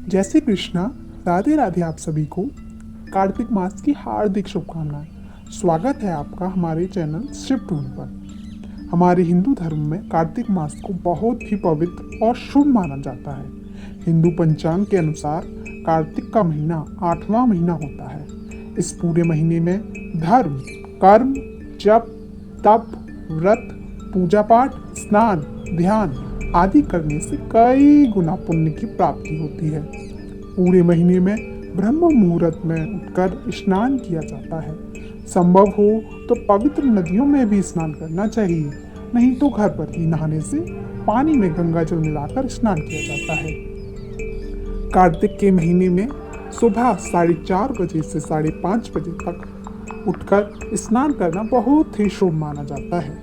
जय श्री कृष्णा। राधे राधे। आप सभी को कार्तिक मास की हार्दिक शुभकामनाएं। स्वागत है आपका हमारे चैनल शिव टूल पर। हमारे हिंदू धर्म में कार्तिक मास को बहुत ही पवित्र और शुभ माना जाता है। हिंदू पंचांग के अनुसार कार्तिक का महीना 8वां महीना होता है। इस पूरे महीने में धर्म, कर्म, जप, तप, व्रत, पूजा पाठ, स्नान, ध्यान आदि करने से कई गुना पुण्य की प्राप्ति होती है। पूरे महीने में ब्रह्म मुहूर्त में उठकर स्नान किया जाता है। संभव हो तो पवित्र नदियों में भी स्नान करना चाहिए, नहीं तो घर पर ही नहाने से पानी में गंगा जल मिलाकर स्नान किया जाता है। कार्तिक के महीने में सुबह 4:30 बजे से 5:30 बजे तक उठकर स्नान करना बहुत ही शुभ माना जाता है।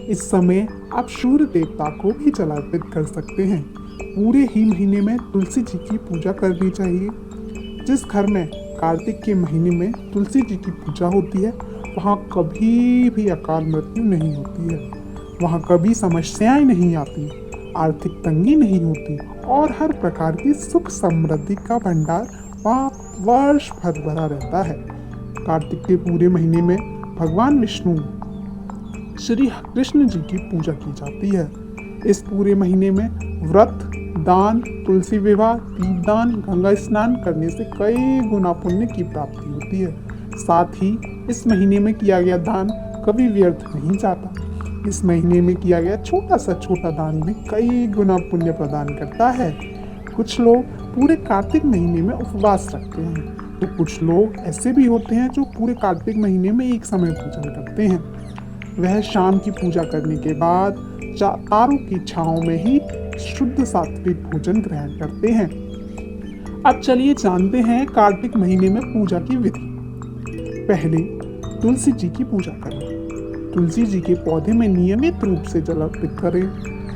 इस समय आप सूर्य देवता को भी जल अर्पित कर सकते हैं। पूरे ही महीने में तुलसी जी की पूजा करनी चाहिए। जिस घर में कार्तिक के महीने में तुलसी जी की पूजा होती है वहाँ कभी भी अकाल मृत्यु नहीं होती है, वहाँ कभी समस्याएं नहीं आती, आर्थिक तंगी नहीं होती और हर प्रकार की सुख समृद्धि का भंडार वहाँ वर्ष भर भरा रहता है। कार्तिक के पूरे महीने में भगवान विष्णु श्री कृष्ण जी की पूजा की जाती है। इस पूरे महीने में व्रत, दान, तुलसी विवाह, दीपदान, गंगा स्नान करने से कई गुना पुण्य की प्राप्ति होती है। साथ ही इस महीने में किया गया दान कभी व्यर्थ नहीं जाता। इस महीने में किया गया छोटा सा छोटा दान भी कई गुना पुण्य प्रदान करता है। कुछ लोग पूरे कार्तिक महीने में उपवास रखते हैं, तो कुछ लोग ऐसे भी होते हैं जो पूरे कार्तिक महीने में एक समय पूजन करते हैं। वह शाम की पूजा करने के बाद तारों की छांव में ही शुद्ध सात्विक भोजन ग्रहण करते हैं। अब चलिए जानते हैं कार्तिक महीने में पूजा की विधि। पहले तुलसी जी की पूजा करें। तुलसी जी के पौधे में नियमित रूप से जल अर्पित करें।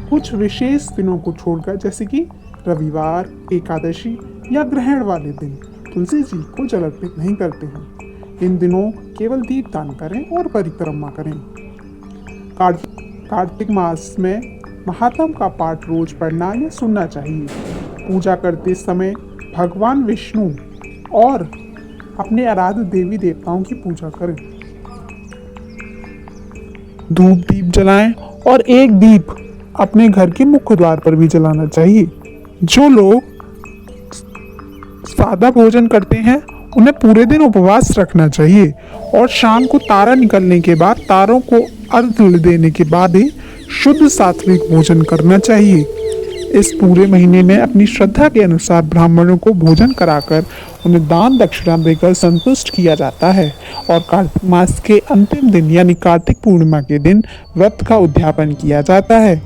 कुछ विशेष दिनों को छोड़कर जैसे कि रविवार, एकादशी या ग्रहण वाले दिन तुलसी जी को जल अर्पित नहीं करते हैं। इन दिनों केवल दीपदान करें और परिक्रमा करें। कार्तिक मास में महात्म का पाठ रोज पढ़ना या सुनना चाहिए। पूजा करते समय भगवान विष्णु और अपने आराध्य देवी देवताओं की पूजा करें। धूप दीप जलाएं और एक दीप अपने घर के मुख्य द्वार पर भी जलाना चाहिए। जो लोग सादा भोजन करते हैं उन्हें पूरे दिन उपवास रखना चाहिए और शाम को तारा निकलने के बाद तारों को अर्घ्य देने के बाद ही शुद्ध सात्विक भोजन करना चाहिए। इस पूरे महीने में अपनी श्रद्धा के अनुसार ब्राह्मणों को भोजन कराकर उन्हें दान दक्षिणा देकर संतुष्ट किया जाता है और कार्तिक मास के अंतिम दिन यानी कार्तिक पूर्णिमा के दिन व्रत का उद्यापन किया जाता है।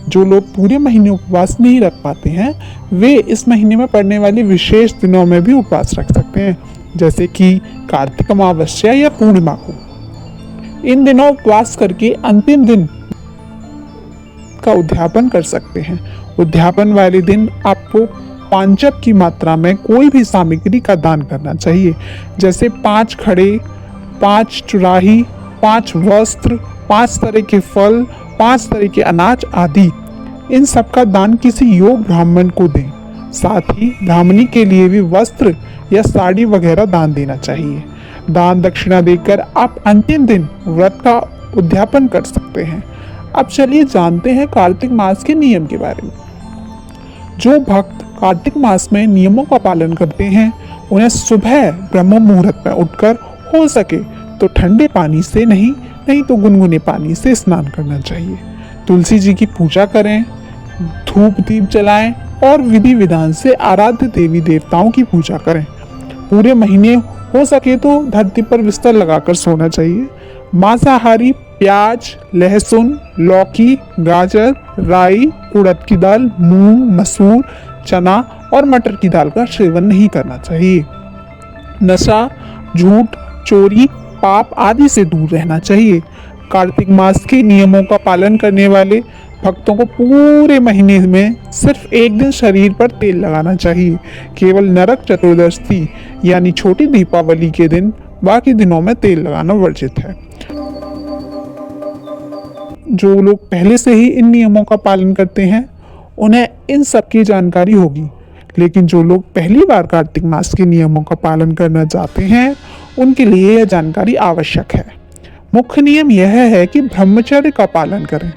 जो लोग पूरे महीने उपवास नहीं रख पाते हैं वे इस महीने में पड़ने वाले विशेष दिनों में भी उपवास रख सकते हैं, जैसे कि कार्तिक अमावस्या या पूर्णिमा को। इन दिनों उपवास करके अंतिम दिन का उद्यापन कर सकते हैं। उद्यापन वाले दिन आपको 5 जप की मात्रा में कोई भी सामग्री का दान करना चाहिए, जैसे 5 खड़े, 5 चुराही, 5 वस्त्र, 5 तरह के फल, 5 तरह के अनाज आदि। इन सब का दान किसी योग ब्राह्मण को दें। साथ ही ब्राह्मणी के लिए भी वस्त्र या साड़ी वगैरह दान देना चाहिए। दान दक्षिणा देकर आप अंतिम दिन व्रत का उद्यापन कर सकते हैं। अब चलिए जानते हैं कार्तिक मास के नियम के बारे में। जो भक्त कार्तिक मास में नियमों का पालन करते हैं उन्हें सुबह ब्रह्म मुहूर्त में उठकर हो सके तो ठंडे पानी से नहीं तो गुनगुने पानी से स्नान करना चाहिए। तुलसी जी की पूजा करें, धूप दीप जलाएं और विधि विधान से आराध्य देवी देवताओं की पूजा करें। पूरे महीने हो सके तो धरती पर बिस्तर लगाकर सोना चाहिए। मांसाहारी प्याज, लहसुन, लौकी, गाजर, राई, उड़द की दाल, मूंग, मसूर, चना और मटर की दाल का सेवन नहीं करना चाहिए। नशा, झूठ, चोरी, पाप आदि से दूर रहना चाहिए। कार्तिक मास के नियमों का पालन करने वाले भक्तों को पूरे महीने में सिर्फ एक दिन शरीर पर तेल लगाना चाहिए। केवल नरक चतुर्दशी यानी छोटी दीपावली के दिन, बाकी दिनों में तेल लगाना वर्जित है। जो लोग पहले से ही इन नियमों का पालन करते हैं उन्हें इन सब की जानकारी होगी, लेकिन जो लोग पहली बार कार्तिक मास के नियमों का पालन करना चाहते हैं उनके लिए यह जानकारी आवश्यक है। मुख्य नियम यह है कि ब्रह्मचर्य का पालन करें।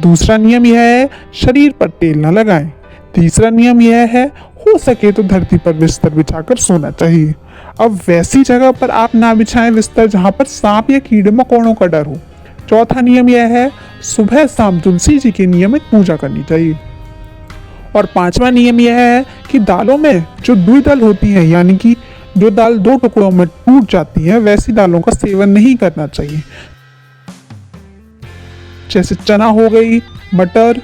दूसरा नियम यह है शरीर पर तेल न लगाएं। तीसरा नियम यह है हो सके तो धरती पर बिस्तर बिछाकर सोना चाहिए। अब वैसी जगह पर आप ना बिछाएं बिस्तर जहां पर सांप या कीड़े मकोड़ों का डर हो। चौथा नियम यह है सुबह शाम तुलसी जी की नियमित पूजा करनी चाहिए। और पांचवा नियम यह है कि दालों में जो द्विदल होती है, यानी कि जो दाल दो टुकड़ों में टूट जाती है, वैसी दालों का सेवन नहीं करना चाहिए। जैसे चना हो गई, मटर,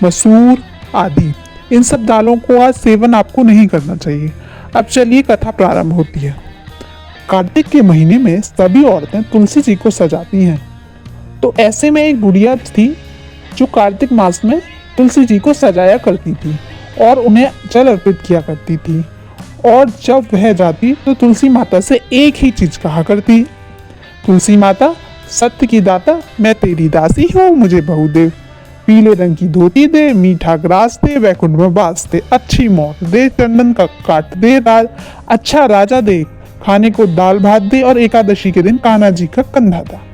मसूर आदि, इन सब दालों को आज सेवन आपको नहीं करना चाहिए। अब चलिए कथा प्रारंभ होती है। कार्तिक के महीने में सभी औरतें तुलसी जी को सजाती हैं। तो ऐसे में एक बुढ़िया थी जो कार्तिक मास में तुलसी जी को सजाया करती थी और उन्हें जल अर्पित किया करती थी। और जब वह जाती तो तुलसी माता से एक ही चीज कहा करती, तुलसी माता सत्य की दाता, मैं तेरी दासी हूँ, मुझे बहू दे, पीले रंग की धोती दे, मीठा ग्रास दे, वैकुंठ में बास दे, अच्छी मौत दे, चंदन का काट दे, अच्छा राजा दे, खाने को दाल भात दे और एकादशी के दिन कान्हा जी का कंधा दे।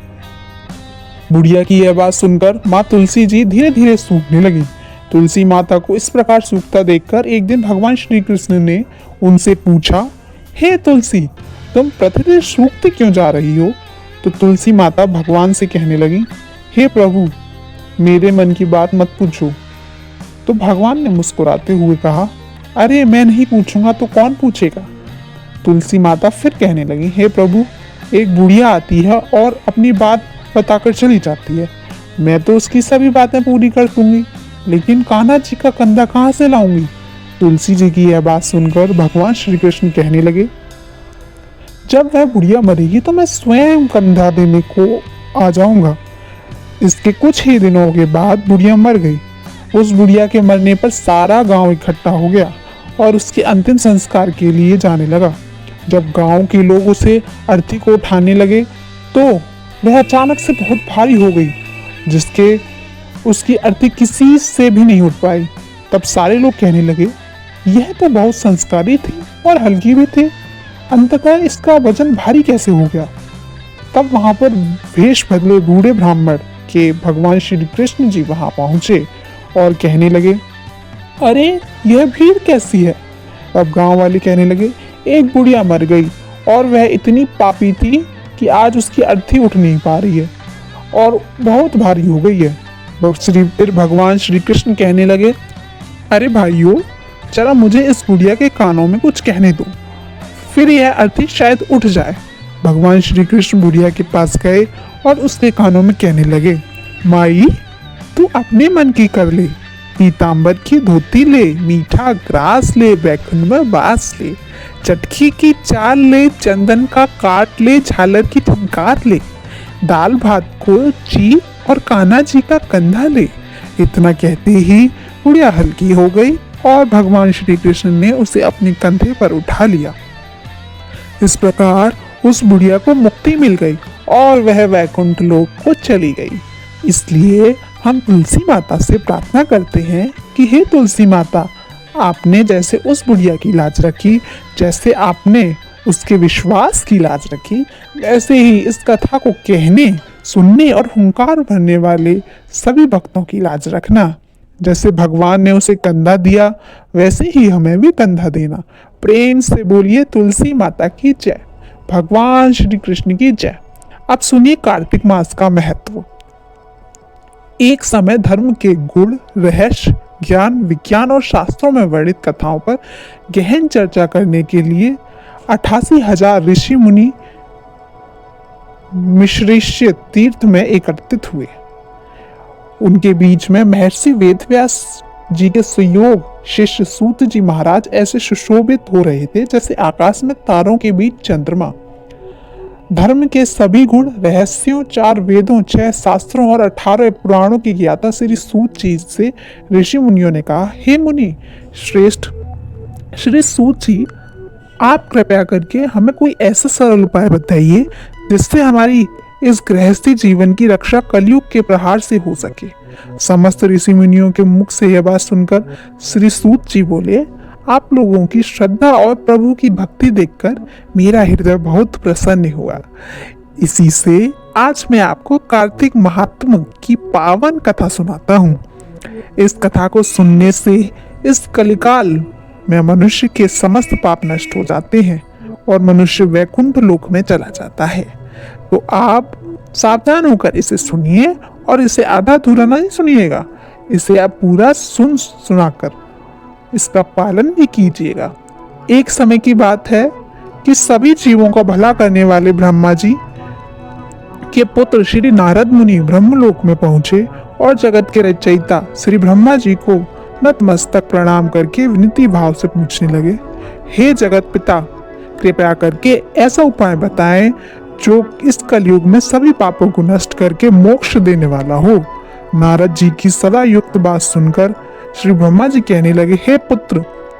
बुढ़िया की यह बात सुनकर माँ तुलसी जी धीरे धीरे सूखने लगी। तुलसी माता को इस प्रकार सूखता देखकर एक दिन भगवान श्री कृष्ण ने उनसे पूछा, हे तुलसी, तुम प्रतिदिन सूखती क्यों जा रही हो? तो तुलसी माता भगवान से कहने लगी, हे प्रभु, मेरे मन की बात मत पूछो। तो भगवान ने मुस्कुराते हुए कहा, अरे मैं नहीं पूछूंगा तो कौन पूछेगा? तुलसी माता फिर कहने लगी, हे प्रभु, एक बुढ़िया आती है और अपनी बात बताकर चली जाती है। मैं तो उसकी सभी बातें पूरी कर दूंगी, लेकिन कान्हा जी का कंधा कहाँ से लाऊंगी? तुलसी जी की यह बात सुनकर भगवान श्री कृष्ण कहने लगे, जब वह बुढ़िया मरेगी तो मैं स्वयं कंधा देने को आ जाऊंगा। इसके कुछ ही दिनों के बाद बुढ़िया मर गई। उस बुढ़िया के मरने पर सारा गांव इकट्ठा हो गया और उसके अंतिम संस्कार के लिए जाने लगा। जब गांव के लोग उसे अर्थी को उठाने लगे तो वह अचानक से बहुत भारी हो गई, जिसके उसकी अर्थी किसी से भी नहीं उठ पाई। तब सारे लोग कहने लगे, यह तो बहुत संस्कारी थी और हल्की भी थी, अंततः इसका वजन भारी कैसे हो गया? तब वहां पर वेश बदले बूढ़े ब्राह्मण के भगवान श्री कृष्ण जी वहां पहुंचे और कहने लगे, अरे यह भीड़ कैसी है? तब गांव वाले कहने लगे, एक बुढ़िया मर गई और वह इतनी पापी थी कि आज उसकी अर्थी उठ नहीं पा रही है और बहुत भारी हो गई है। फिर भगवान श्री कृष्ण कहने लगे, अरे भाइयों, जरा मुझे इस बुढ़िया के कानों में कुछ कहने दो, फिर यह अर्थी शायद उठ जाए। भगवान श्री कृष्ण बुढ़िया के पास गए और उसके कानों में कहने लगे, माई, तू अपने मन की कर ले, पीतांबर की धोती ले, मीठा ग्रास ले, वैकुंठ में बास ले, चटकी की चाल ले, चंदन का काट ले, झालर की झंकार ले, दाल भात को ची और कान्हा जी का कंधा ले। इतना कहते ही बुढ़िया हल्की हो गई और भगवान श्री कृष्ण ने उसे अपने कंधे पर उठा लिया। इस प्रकार उस बुढ़िया को मुक्ति मिल गई और वह वैकुंठ लोक को चली गई। इसलिए हम तुलसी माता से प्रार्थना करते हैं कि हे तुलसी माता, आपने जैसे उस बुढ़िया की लाज रखी, जैसे आपने उसके विश्वास की लाज रखी, वैसे ही इस कथा को कहने, सुनने और हुंकार भरने वाले सभी भक्तों की लाज रखना। जैसे भगवान ने उसे कंधा दिया, वैसे ही हमें भी कंधा देना। प्रेम से बोलिए तुलसी माता की जय, भगवान श्री कृष्ण की जय। अब सुनिए कार्तिक मास का महत्व। एक समय धर्म के गुण, रहस्य, ज्ञान, विज्ञान और शास्त्रों में वर्णित कथाओं पर गहन चर्चा करने के लिए 88,000 ऋषि मुनि मिश्रिष्य तीर्थ में एकत्रित हुए। उनके बीच में महर्षि वेदव्यास जी के सुयोग शिष्य सूत जी महाराज ऐसे सुशोभित हो रहे थे जैसे आकाश में तारों के बीच चंद्रमा। धर्म के सभी गुण, रहस्यों, 4 वेदों, 6 शास्त्रों और 18 पुराणों की ज्ञाता श्री सूत जी से ऋषि मुनियों ने कहा, हे मुनि श्रेष्ठ श्री सूत जी, आप कृपया करके हमें कोई ऐसा सरल उपाय बताइए जिससे हमारी इस गृहस्थी जीवन की रक्षा कलयुग के प्रहार से हो सके। समस्त ऋषि मुनियों के मुख से यह बात सुनकर श्री सूत जी बोले, आप लोगों की श्रद्धा और प्रभु की भक्ति देखकर मेरा हृदय बहुत प्रसन्न हुआ। इसी से आज मैं आपको कार्तिक महात्म की पावन कथा सुनाता हूँ। इस कथा को सुनने से इस कलिकाल में मनुष्य के समस्त पाप नष्ट हो जाते हैं और मनुष्य वैकुंठ लोक में चला जाता है। तो आप सावधान होकर इसे सुनिए और इसे आधा अधूरा नहीं सुनिएगा, इसे आप पूरा सुनाकर इसका पालन भी कीजिएगा। एक समय की बात है कि सभी जीवों का भला करने वाले ब्रह्मा जी के पुत्र श्री नारद मुनि ब्रह्मलोक में पहुंचे और जगत के रचयिता श्री ब्रह्मा जी को नतमस्तक प्रणाम करके विनती भाव से पूछने लगे, हे जगत पिता, कृपया करके ऐसा उपाय बताएं जो इस कलयुग में सभी पापों को नष्ट करके मोक्ष देने वाला हो। नारद जी की सदा युक्त बात सुनकर श्री ब्रह्मा जी कहने लगे, हे पुत्र,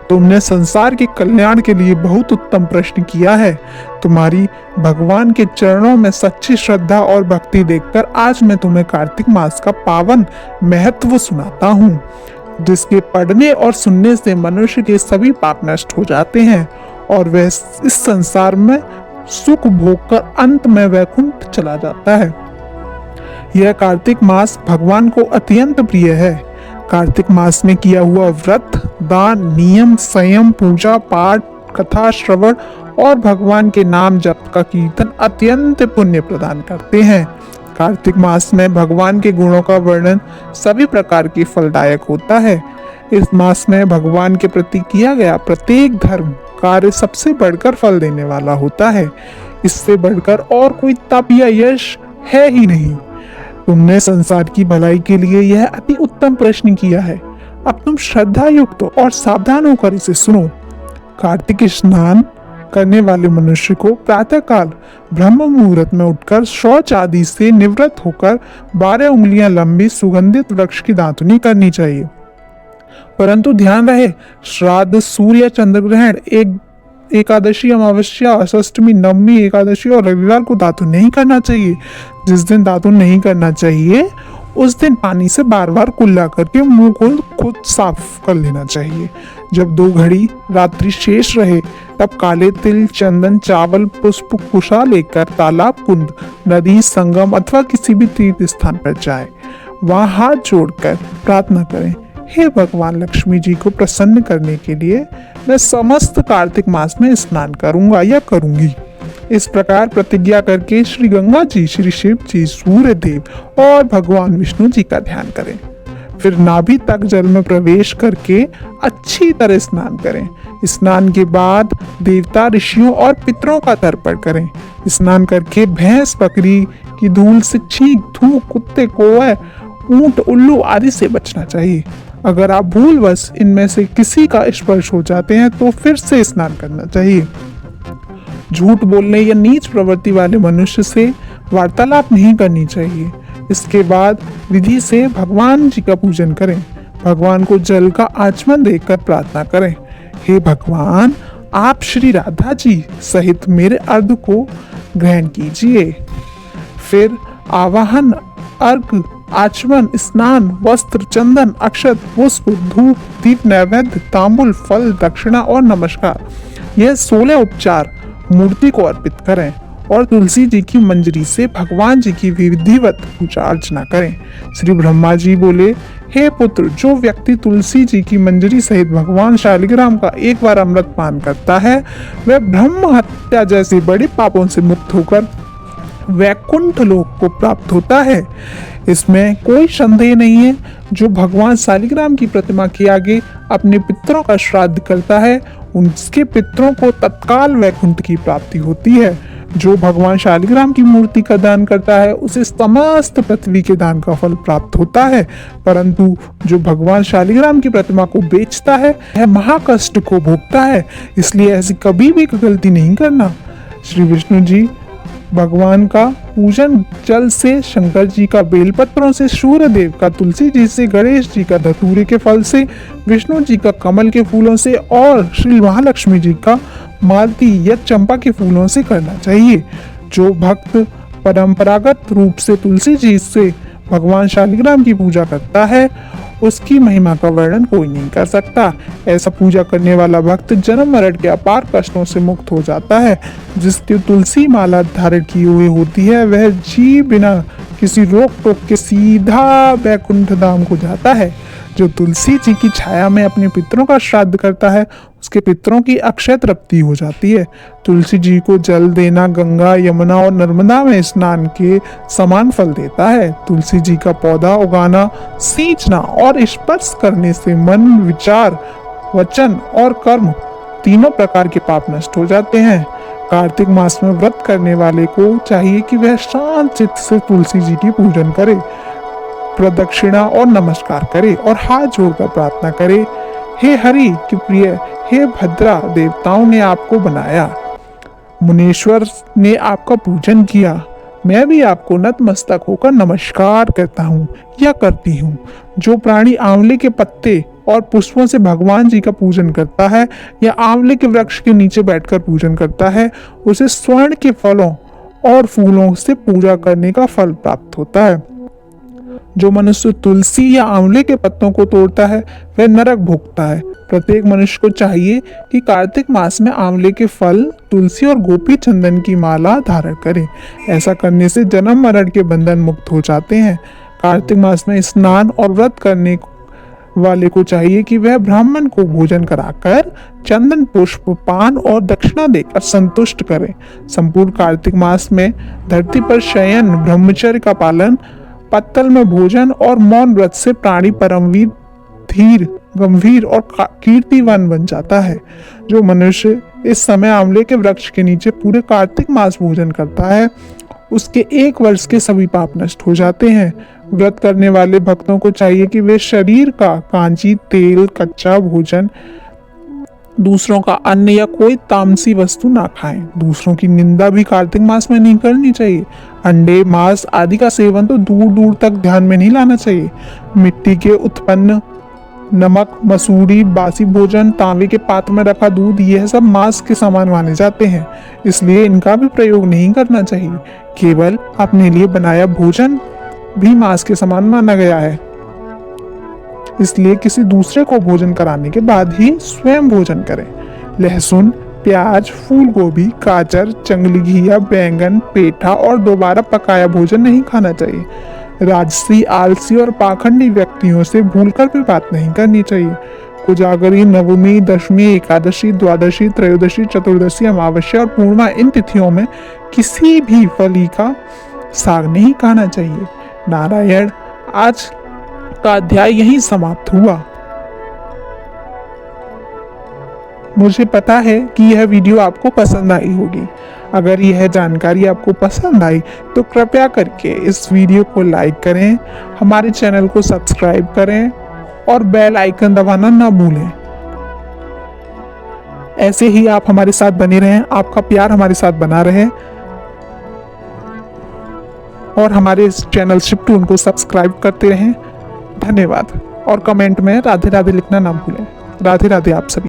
तुमने संसार के कल्याण के लिए बहुत उत्तम प्रश्न किया है। तुम्हारी भगवान के चरणों में सच्ची श्रद्धा और भक्ति देखकर आज मैं तुम्हें कार्तिक मास का पावन महत्व सुनाता हूँ, जिसके पढ़ने और सुनने से मनुष्य के सभी पाप नष्ट हो जाते हैं और वह इस संसार में सुख भोग कर अंत में वैकुंठ चला जाता है। यह कार्तिक मास भगवान को अत्यंत प्रिय है। कार्तिक मास में किया हुआ व्रत, दान, नियम, संयम, पूजा पाठ, कथा श्रवण और भगवान के नाम जप का कीर्तन अत्यंत पुण्य प्रदान करते हैं। कार्तिक मास में भगवान के गुणों का वर्णन सभी प्रकार की फलदायक होता है। इस मास में भगवान के प्रति किया गया प्रत्येक धर्म कार्य सबसे बढ़कर फल देने वाला होता है। इससे बढ़कर और कोई तप या यश है ही नहीं। तुमने संसार की भलाई के लिए यह अति उत्तम प्रश्न किया है। अब तुम श्रद्धा युक्त और सावधान होकर इसे सुनो। कार्तिक स्नान करने वाले मनुष्य को प्रातःकाल ब्रह्म मुहूर्त में उठकर शौच आदि से निवृत्त होकर 12 उंगलियां लंबी सुगंधित वृक्ष की दातुनी करनी चाहिए। परंतु ध्यान रहे, श्राद्ध, सूर्य, चंद्र ग्रहण, एकादशी, अमावस्या, अष्टमी, नवमी, एकादशी और रविवार को दातुन नहीं करना चाहिए। जिस दिन दातुन नहीं करना चाहिए उस दिन पानी से बार बार कुल्ला करके मुंह को खुद साफ कर लेना चाहिए। जब 2 घड़ी रात्रि शेष रहे तब काले तिल, चंदन, चावल, पुष्प, कुशा लेकर तालाब, कुंड, नदी, संगम अथवा किसी भी तीर्थ स्थान पर जाए। वहां हाथ जोड़कर प्रार्थना करें, हे भगवान लक्ष्मी जी को प्रसन्न करने के लिए मैं समस्त कार्तिक मास में स्नान करूंगा या करूंगी। इस प्रकार प्रतिज्ञा करके श्री गंगा जी, श्री शिव जी, सूर्य देव और भगवान विष्णु जी का ध्यान करें। फिर नाभि तक जल में प्रवेश करके अच्छी तरह स्नान करें। स्नान के बाद देवता, ऋषियों और पितरों का तर्पण करें। स्नान करके भैंस, बकरी की धूल से छींक, थूक, कुत्ते, कौवे, ऊंट, उल्लू आदि से बचना चाहिए। अगर आप भूलवश इनमें से किसी का स्पर्श हो जाते हैं तो फिर से स्नान करना चाहिए। झूठ बोलने या नीच प्रवृत्ति वाले मनुष्य से वार्तालाप नहीं करनी चाहिए। इसके बाद विधि से भगवान जी का पूजन करें। भगवान को जल का आचमन देकर प्रार्थना करें, हे भगवान, आप श्री राधा जी सहित मेरे अर्घ को ग्रहण कीजिए। फिर आवाहन, अर्घ, आचमन, स्नान, वस्त्र, चंदन, अक्षत, पुष्प, धूप, दीप, नैवेद्य, तांबुल, फल, दक्षिणा और नमस्कार, यह 16 उपचार मूर्ति को अर्पित करें और तुलसी जी की मंजरी से भगवान जी की विधिवत पूजा अर्चना करें। श्री ब्रह्मा जी बोले, हे पुत्र, जो व्यक्ति तुलसी जी की मंजरी सहित भगवान शालिग्राम का एक बार अमृत पान करता है वह ब्रह्म हत्या जैसे बड़े पापों से मुक्त होकर वैकुंठ लोक को प्राप्त होता है। इसमें कोई संदेह नहीं है। जो भगवान शालिग्राम की प्रतिमा के आगे अपने पितरों का श्राद्ध करता है उसके पितरों को तत्काल वैकुंठ की प्राप्ति होती है। जो भगवान शालिग्राम की मूर्ति का दान करता है उसे समस्त पृथ्वी के दान का फल प्राप्त होता है, परंतु जो भगवान शालिग्राम की प्रतिमा को बेचता है वह महाकष्ट को भोगता है। इसलिए ऐसी कभी भी गलती नहीं करना। श्री विष्णु जी भगवान का पूजन जल से, शंकर जी का बेलपत्रों से, सूर्य देव का तुलसी जी से, गणेश जी का धतूरे के फल से, विष्णु जी का कमल के फूलों से और श्री महालक्ष्मी जी का मालती या चंपा के फूलों से करना चाहिए। जो भक्त परंपरागत रूप से तुलसी जी से भगवान शालिग्राम की पूजा करता है उसकी महिमा का वर्णन कोई नहीं कर सकता। ऐसा पूजा करने वाला भक्त जन्म मरण के अपार कष्टों से मुक्त हो जाता है। जिसकी तुलसी माला धारण की हुई होती है वह जी बिना किसी रोक टोक के सीधा वैकुंठ धाम को जाता है। जो तुलसी जी की छाया में अपने पितरों का श्राद्ध करता है उसके पितरों की अक्षय तृप्ति हो जाती है। तुलसी जी को जल देना गंगा यमुना और नर्मदा में स्नान के समान फल देता है। तुलसी जी का पौधा उगाना, सींचना और स्पर्श करने से मन, विचार, वचन और कर्म तीनों प्रकार के पाप नष्ट हो जाते हैं। कार्तिक मास में व्रत करने वाले को चाहिए कि वह शांत चित्त से तुलसी जी की पूजन करे, प्रदक्षिणा और नमस्कार करे और हाथ जोड़कर प्रार्थना करे, हे हरि के प्रिय, हे भद्रा, देवताओं ने आपको बनाया, मुनीश्वर ने आपका पूजन किया, मैं भी आपको नतमस्तक होकर नमस्कार करता हूँ या करती हूँ। जो प्राणी आंवले के पत्ते और पुष्पों से भगवान जी का पूजन करता है या आंवले के वृक्ष के नीचे बैठकर पूजन करता है उसे स्वर्ण के फलों और फूलों से पूजा करने का फल प्राप्त होता है। जो मनुष्य तुलसी या आंवले के पत्तों को तोड़ता है वह नरक भोगता है। प्रत्येक मनुष्य को चाहिए कि कार्तिक मास में आंवले के फल, तुलसी और गोपी चंदन की माला धारण करे। ऐसा करने से जन्म मरण के बंधन मुक्त हो जाते हैं। कार्तिक मास में स्नान और व्रत करने वाले को चाहिए कि वह ब्राह्मण को भोजन कराकर चंदन, पुष्प, पान और दक्षिणा देकर संतुष्ट करे। संपूर्ण कार्तिक मास में धरती पर शयन, ब्रह्मचर्य का पालन, पत्तल में भोजन और मौन व्रत से प्राणी परमवीर, धीर, गंभीर और कीर्तिवान बन जाता है। जो मनुष्य इस समय आंवले के वृक्ष के नीचे पूरे कार्तिक मास भोजन करता है उसके 1 वर्ष के सभी पाप नष्ट हो जाते हैं। व्रत करने वाले भक्तों को चाहिए कि वे शरीर का कांची, तेल, कच्चा भोजन, दूसरों का अन्न या कोई तामसी वस्तु ना खाएं। दूसरों की निंदा भी कार्तिक मास में नहीं करनी चाहिए। अंडे, मांस आदि का सेवन तो दूर दूर तक ध्यान में नहीं लाना चाहिए। मिट्टी के उत्पन्न नमक, मसूरी, बासी भोजन, तांबे के पात्र में रखा दूध, यह सब मांस के समान माने जाते हैं, इसलिए इनका भी प्रयोग नहीं करना चाहिए। केवल अपने लिए बनाया भोजन भी मांस के समान माना गया है, इसलिए किसी दूसरे को भोजन कराने के बाद ही स्वयं भोजन करें। लहसुन, प्याज, फूल गोभी, गाजर, जंगली घिया, बैंगन, पेठा और दोबारा पकाया भोजन नहीं खाना चाहिए। राजसी, आलसी और पाखंडी व्यक्तियों से भूलकर भी बात नहीं करनी चाहिए। कोजागरी, नवमी, दशमी, एकादशी, द्वादशी, त्रयोदशी, चतुर्दशी, अमावस्या और पूर्णिमा इन तिथियों में किसी भी फली का साग नहीं खाना चाहिए। नारायण, आज का अध्याय यहीं समाप्त हुआ। मुझे पता है कि यह वीडियो आपको पसंद आई होगी। अगर यह जानकारी आपको पसंद आई तो कृपया करके इस वीडियो को लाइक करें, हमारे चैनल को सब्सक्राइब करें और बेल आइकन दबाना ना भूलें। ऐसे ही आप हमारे साथ बने रहें, आपका प्यार हमारे साथ बना रहे और हमारे इस चैनल शिफ्टून को सब्सक्राइब करते रहें। धन्यवाद और कमेंट में राधे राधे लिखना ना भूलें। राधे राधे आप सभी।